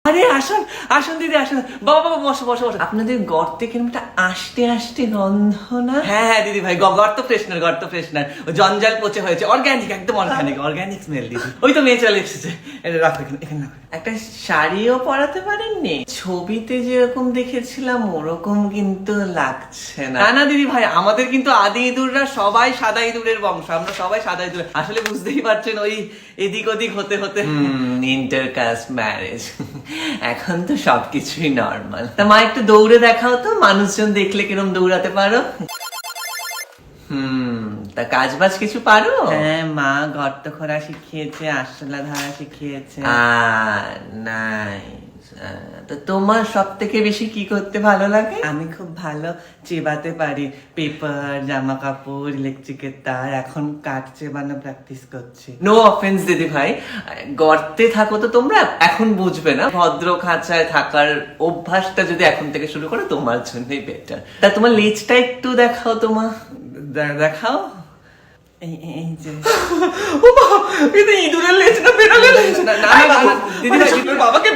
আরে আসুন আসুন দিদি আসুন, বাবা বাবা বসো বসো বসো। আপনাদের গর্তে কিরকম একটা আষ্টে আষ্টে গন্ধ না? হ্যাঁ হ্যাঁ দিদি ভাই, গর্ত ফ্রেশনার, গর্ত ফ্রেশনার। জঞ্জাল পচে হয়েছে, অর্গানিক, একদম অর্গানিক, অর্গানিক স্মেল দিদি। ওই তো মেয়ে চলে এসেছে, এটা রাখো এখানে, এখানে রাখো। একটা শাড়িও পরাতে পারেননি? ছবিতে যেরকম দেখেছিলাম ওরকম কিন্তু লাগছে না। না না দিদি ভাই, আমাদের কিন্তু আদি ইঁদুররা সবাই সাদা ইঁদুরের বংশ, আমরা সবাই সাদা ইঁদুর। আসলে বুঝতেই পারছেন, ওই এদিক ওদিক হতে হতে ইন্টারকাস্ট ম্যারেজ। এখন তো সবকিছুই নর্মাল। তা মা একটু দৌড়ে দেখাও তো, মানুষজন দেখলে কিরম দৌড়াতে পারো। তা কাজ বাজ কিছু পারো? হ্যাঁ মা গর্ত খোঁড়া শিখিয়েছে, আরশোলা ধরা শিখিয়েছে। নাই। তো তোমার সব থেকে বেশি কি করতে ভালো লাগে? আমি খুব ভালো চেবাতে পারি, পেপার, জামা কাপড়, ইলেকট্রিকের তার। এখন কাঠ চেবানো প্র্যাকটিস করছি। নো অফেন্স দিদি ভাই, গর্তে থাকো তো তোমরা, এখন বুঝবে না। ভদ্র খাঁচায় থাকার অভ্যাসটা যদি এখন থেকে শুরু করো তোমার জন্যই বেটার। তা তোমার লেজটা একটু দেখাও, তোমার দেখাও। এই যে ও মা, এটা ইঁদুরের লেজ না বেড়ালের লেজ? না না না দিদি ভাই, বাবাকে